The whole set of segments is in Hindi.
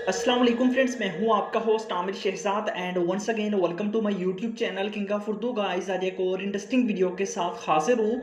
अस्सलाम वालेकुम फ्रेंड्स, मैं हूं आपका host Aamir Shahzad and once again welcome to my YouTube channel king of Urdu. Guys, आज एक और इंटरेस्टिंग वीडियो के साथ हाजिर हूं।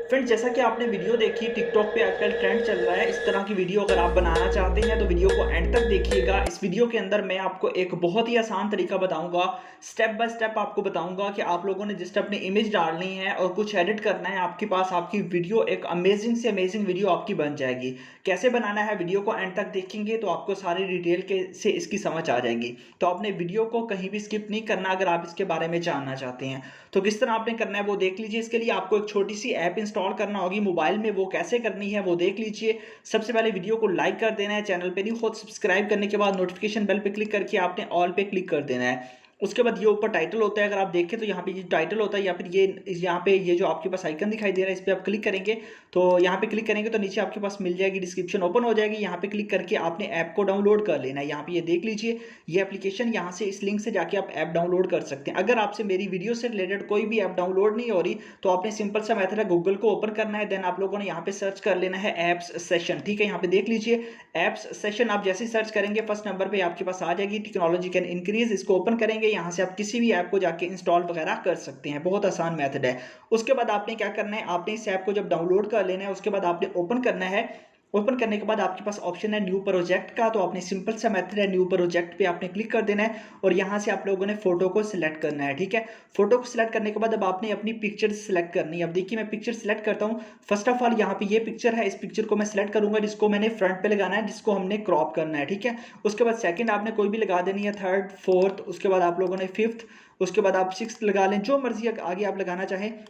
फ्रेंड्स, जैसा कि आपने वीडियो देखी, टिकटॉक पे आजकल ट्रेंड चल रहा है इस तरह की वीडियो। अगर आप बनाना चाहते हैं तो वीडियो को एंड तक देखिएगा। इस वीडियो के अंदर मैं आपको एक बहुत ही आसान तरीका बताऊंगा, स्टेप बाय स्टेप आपको बताऊंगा कि आप लोगों ने जस्ट अपनी इमेज डालनी है और कुछ एडिट करना है, आपके पास आपकी वीडियो एक अमेजिंग से अमेजिंग वीडियो आपकी बन जाएगी। कैसे बनाना है, वीडियो को एंड तक देखेंगे तो आपको सारी डिटेल के से इसकी समझ आ जाएगी। तो आपने वीडियो को कहीं भी स्किप नहीं करना अगर आप इसके बारे में जानना चाहते हैं। तो किस तरह आपने करना है वो देख लीजिए। इसके लिए आपको एक छोटी सी ऐप इंस्टॉल करना होगी मोबाइल में, वो कैसे करनी है वो देख लीजिए। सबसे पहले वीडियो को लाइक कर देना है, चैनल पे नहीं हो सब्सक्राइब करने के बाद नोटिफिकेशन बेल पे क्लिक करके आपने ऑल पे क्लिक कर देना है। उसके बाद ये ऊपर टाइटल होता है, अगर आप देखें तो यहाँ पे ये टाइटल होता है, या फिर ये यहाँ पे ये जो आपके पास आइकन दिखाई दे रहा है इस पर आप क्लिक करेंगे। तो यहाँ पे क्लिक करेंगे तो नीचे आपके पास मिल जाएगी, डिस्क्रिप्शन ओपन हो जाएगी। यहाँ पे क्लिक करके आपने ऐप को डाउनलोड कर लेना है। यहाँ पे ये देख लीजिए ये एप्लीकेशन, यहाँ से इस लिंक से जाके आप ऐप डाउनलोड कर सकते हैं। अगर आपसे मेरी वीडियो से रिलेटेड कोई भी ऐप डाउनलोड नहीं हो रही तो आपने सिंपल सा मेथड है, गूगल को ओपन करना है, देन आप लोगों ने यहाँ पे सर्च कर लेना है एप्स सेशन। ठीक है, यहाँ पे देख लीजिए एप्स सेशन, आप जैसे सर्च करेंगे फर्स्ट नंबर पे आपके पास आ जाएगी टेक्नोलॉजी कैन इंक्रीज। इसको ओपन करेंगे, यहाँ से आप किसी भी ऐप को जाके इंस्टॉल वगैरह कर सकते हैं, बहुत आसान मेथड है। उसके बाद आपने क्या करना है, आपने इस ऐप को जब डाउनलोड कर लेना है उसके बाद आपने ओपन करना है। ओपन करने के बाद आपके पास ऑप्शन है न्यू प्रोजेक्ट का, तो आपने सिंपल सा मेथड है न्यू प्रोजेक्ट पे आपने क्लिक कर देना है और यहाँ से आप लोगों ने फोटो को सिलेक्ट करना है। ठीक है, फोटो को सिलेक्ट करने के बाद अब आपने अपनी पिक्चर सिलेक्ट करनी है। अब देखिए मैं पिक्चर सिलेक्ट करता हूँ। फर्स्ट ऑफ ऑल यहाँ पे ये पिक्चर है, इस पिक्चर को मैं सिलेक्ट करूंगा जिसको मैंने फ्रंट पे लगाना है, जिसको हमने क्रॉप करना है। ठीक है, उसके बाद सेकंड आपने कोई भी लगा देनी है, थर्ड फोर्थ, उसके बाद आप लोगों ने फिफ्थ, उसके बाद आप सिक्स लगा लें, जो मर्जी आगे आप लगाना चाहें।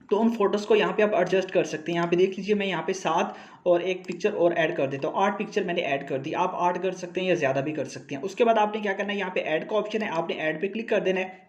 तो उन फोटोज़ को यहाँ पे आप एडजस्ट कर सकते हैं। यहाँ पे देख लीजिए मैं यहाँ पे 7 और एक पिक्चर और ऐड कर देता हूँ, 8 पिक्चर मैंने ऐड कर दी। आप 8 कर सकते हैं या ज़्यादा भी कर सकते हैं। उसके बाद आपने क्या करना है, यहाँ पे ऐड का ऑप्शन है, आपने ऐड पे क्लिक कर देना है।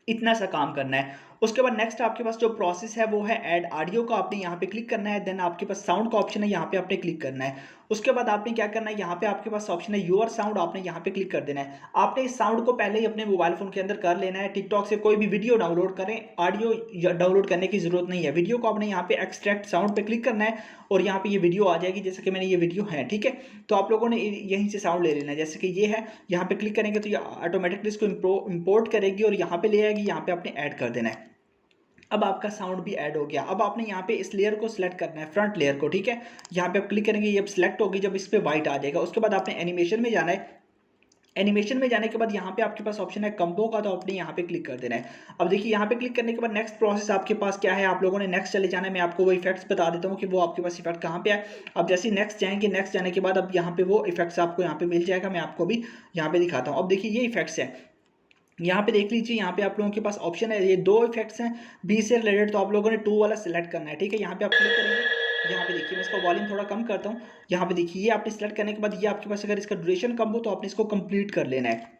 इतना सा काम करना है। उसके बाद नेक्स्ट आपके पास जो प्रोसेस है वो है ऐड ऑडियो का, आपने यहाँ पे क्लिक करना है। देन आपके पास साउंड का ऑप्शन है, यहाँ पे आपने क्लिक करना है। उसके बाद आपने क्या करना है, यहाँ पे आपके पास ऑप्शन है योर साउंड, आपने यहाँ पे क्लिक कर देना है। आपने इस साउंड को पहले ही अपने मोबाइल फोन के अंदर कर लेना है। टिकटॉक से कोई भी वीडियो डाउनलोड करें, ऑडियो डाउनलोड करने की जरूरत नहीं है। वीडियो को आपने यहाँ पे एक्सट्रैक्ट साउंड पे क्लिक करना है और यहाँ पे ये वीडियो आ जाएगी, जैसे कि मैंने ये वीडियो है। ठीक है, तो आप लोगों ने यहीं से साउंड ले लेना है, जैसे कि ये है। यहाँ पे क्लिक करेंगे तो ये ऑटोमेटिकली इसको इंपोर्ट करेगी और यहाँ पे ले आएगी, यहाँ पे आपने ऐड कर देना है। अब आपका साउंड भी ऐड हो गया। अब आपने यहाँ पे इस लेयर को सिलेक्ट करना है, फ्रंट लेयर को। ठीक है, यहाँ पे आप क्लिक करेंगे, ये अब सिलेक्ट होगी, जब इस पे व्हाइट आ जाएगा। उसके बाद आपने एनिमेशन में जाना है। एनिमेशन में जाने के बाद यहाँ पे आपके पास ऑप्शन है कंबो का, तो आपने यहाँ पे क्लिक कर देना है। अब देखिए यहाँ पे क्लिक करने के बाद नेक्स्ट प्रोसेस आपके पास क्या है, आप लोगों ने नेक्स्ट चले जाना है। मैं आपको वो इफेक्ट्स बता देता हूँ कि वो आपके पास इफेक्ट कहाँ पे है। अब जैसे नेक्स्ट जाएंगे, नेक्स्ट जाने के बाद अब यहाँ पे वो इफेक्ट्स आपको यहाँ पे मिल जाएगा। मैं आपको भी यहाँ पे दिखाता हूँ। अब देखिए ये इफेक्ट्स है, यहाँ पे देख लीजिए, यहाँ पे आप लोगों के पास ऑप्शन है, ये दो इफेक्ट्स हैं बी से रिलेटेड, तो आप लोगों ने 2 वाला सिलेक्ट करना है। ठीक है, यहाँ पे आप क्लिक करेंगे, यहाँ पे देखिए मैं इसका वॉल्यूम थोड़ा कम करता हूँ। यहाँ पे देखिए ये आपने सिलेक्ट करने के बाद ये आपके पास अगर इसका ड्यूरेशन कम हो तो आपने इसको कंप्लीट कर लेना है।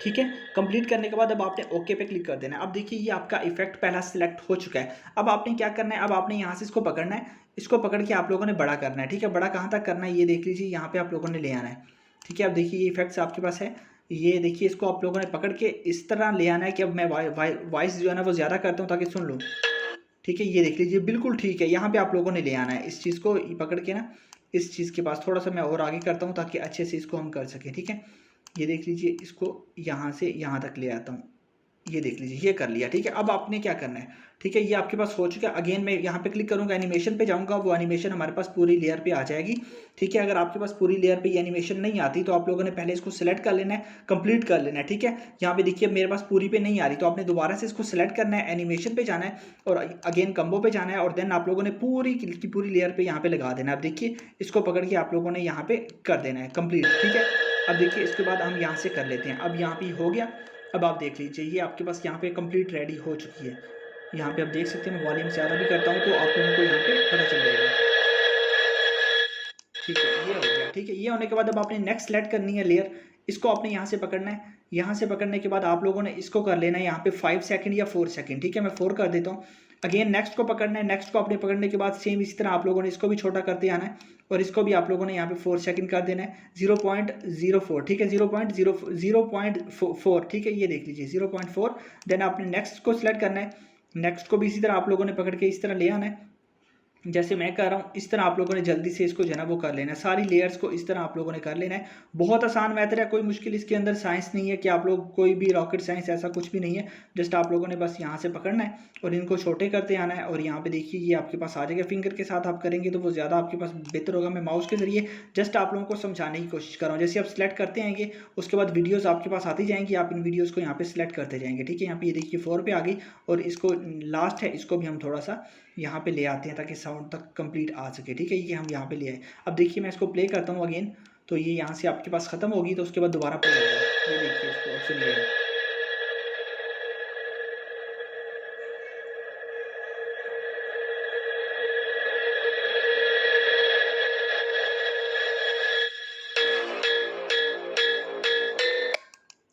ठीक है, कंप्लीट करने के बाद अब आपने ओके पे क्लिक कर देना है। अब देखिए ये आपका इफेक्ट पहला सिलेक्ट हो चुका है। अब आपने क्या करना है, अब आपने यहाँ से इसको पकड़ना है, इसको पकड़ के आप लोगों ने बड़ा करना है। ठीक है, बड़ा कहाँ तक करना है ये देख लीजिए, यहाँ पे आप लोगों ने ले आना है। ठीक है, अब देखिए ये इफेक्ट्स आपके पास है, ये देखिए इसको आप लोगों ने पकड़ के इस तरह ले आना है कि अब मैं वॉइस जो है ना वो ज़्यादा करता हूँ ताकि सुन लो। ठीक है, ये देख लीजिए बिल्कुल ठीक है। यहाँ पे आप लोगों ने ले आना है इस चीज़ को पकड़ के ना, इस चीज़ के पास थोड़ा सा मैं और आगे करता हूँ ताकि अच्छे से इसको हम कर सकें। ठीक है, ये देख लीजिए, इसको यहाँ से यहाँ तक ले आता हूँ, ये देख लीजिए ये कर लिया। ठीक है, अब आपने क्या करना है, ठीक है ये आपके पास हो चुका है। अगेन मैं यहाँ पे क्लिक करूँगा, एनिमेशन पे जाऊँगा, वो एनिमेशन हमारे पास पूरी लेयर पे आ जाएगी। ठीक है, अगर आपके पास पूरी लेयर पे ये एनिमेशन नहीं आती तो आप लोगों ने पहले इसको सिलेक्ट कर लेना है, कंप्लीट कर लेना है। ठीक है, यहाँ पे देखिए मेरे पास पूरी पे नहीं आ रही तो आपने दोबारा से इसको सिलेक्ट करना है, एनिमेशन पे जाना है और अगेन कम्बो पे जाना है और देन आप लोगों ने पूरी की पूरी लेयर पे यहाँ पे लगा देना है। अब देखिए इसको पकड़ के आप लोगों ने यहाँ पे कर देना है कंप्लीट। ठीक है, अब देखिए इसके बाद हम यहाँ से कर लेते हैं। अब यहाँ पे हो गया। अब आप देख लीजिए ये आपके पास यहाँ पे कंप्लीट रेडी हो चुकी है। यहाँ पे आप देख सकते हैं, मैं वॉल्यूम ज़्यादा भी करता हूँ तो आप लोगों को यहाँ पे पता चल जाएगा। ठीक है, ये हो गया। ठीक है, ये होने के बाद अब आपने नेक्स्ट सेलेक्ट करनी है लेयर, इसको आपने यहाँ से पकड़ना है। यहाँ से पकड़ने के बाद आप लोगों ने इसको कर लेना है यहाँ पे 5 सेकंड या 4 सेकंड। ठीक है, मैं 4 कर देता हूँ। अगेन नेक्स्ट को पकड़ना है, नेक्स्ट को आपने पकड़ने के बाद सेम इसी तरह आप लोगों ने इसको भी छोटा करते आना है और इसको भी आप लोगों ने यहाँ पे 4 सेकंड कर देना है। 0.04, ठीक है, 0.4। ठीक है, ये देख लीजिए 0.4। देन आपने नेक्स्ट को सिलेक्ट करना है, नेक्स्ट को भी इसी तरह आप लोगों ने पकड़ के इस तरह ले आना है। जैसे मैं कर रहा हूँ इस तरह आप लोगों ने जल्दी से इसको जो है ना वो कर लेना है, सारी लेयर्स को इस तरह आप लोगों ने कर लेना है। बहुत आसान मेथड है, कोई मुश्किल इसके अंदर साइंस नहीं है कि आप लोग कोई भी रॉकेट साइंस ऐसा कुछ भी नहीं है। जस्ट आप लोगों ने बस यहाँ से पकड़ना है और इनको छोटे करते आना है और यहाँ पे देखिए ये आपके पास आ जाएगा। फिंगर के साथ आप करेंगे तो वो ज़्यादा आपके पास बेहतर होगा। मैं माउस के जरिए जस्ट आप लोगों को समझाने की कोशिश कर रहा हूँ। जैसे आप सेलेक्ट करते आएंगे उसके बाद वीडियोज़ आपके पास आती जाएंगी, आप इन वीडियोज़ को यहाँ पे सिलेक्ट करते जाएंगे। ठीक है, यहाँ पे ये देखिए 4 पे आ गई और इसको लास्ट है इसको भी हम थोड़ा सा यहाँ पे ले आते हैं ताकि साउंड तक कंप्लीट आ सके। ठीक है, ये हम यहाँ पे ले आए। अब देखिए मैं इसको प्ले करता हूँ अगेन, तो ये यहाँ से आपके पास ख़त्म होगी तो उसके बाद दोबारा प्ले होगा। ये देखिए इसको अब सुनिए।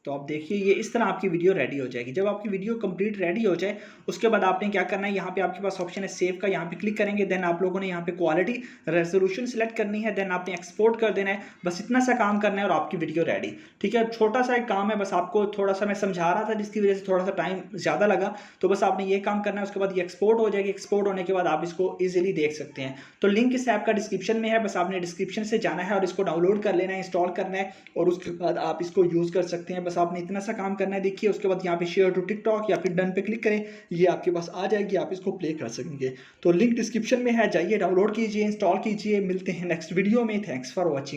तो आप देखिए ये इस तरह आपकी वीडियो रेडी हो जाएगी। जब आपकी वीडियो कंप्लीट रेडी हो जाए उसके बाद आपने क्या करना है, यहाँ पे आपके पास ऑप्शन है सेव का, यहाँ पे क्लिक करेंगे। देन आप लोगों ने यहाँ पे क्वालिटी रेजोल्यूशन सेलेक्ट करनी है, देन आपने एक्सपोर्ट कर देना है। बस इतना सा काम करना है और आपकी वीडियो रेडी। ठीक है, छोटा सा एक काम है, बस आपको थोड़ा सा मैं समझा रहा था जिसकी वजह से थोड़ा सा टाइम ज़्यादा लगा। तो बस आपने ये काम करना है, उसके बाद ये एक्सपोर्ट हो जाएगी। एक्सपोर्ट होने के बाद आप इसको ईजिली देख सकते हैं। तो लिंक इस ऐप का डिस्क्रिप्शन में है, बस आपने डिस्क्रिप्शन से जाना है और इसको डाउनलोड कर लेना है, इंस्टॉल करना है और उसके बाद आप इसको यूज़ कर सकते हैं। बस आपने इतना सा काम करना है। देखिए उसके बाद यहाँ पे शेयर टू टिकटॉक या फिर डन पे क्लिक करें, ये आपके पास आ जाएगी, आप इसको प्ले कर सकेंगे। तो लिंक डिस्क्रिप्शन में है, जाइए डाउनलोड कीजिए, इंस्टॉल कीजिए। मिलते हैं नेक्स्ट वीडियो में। Thanks for watching.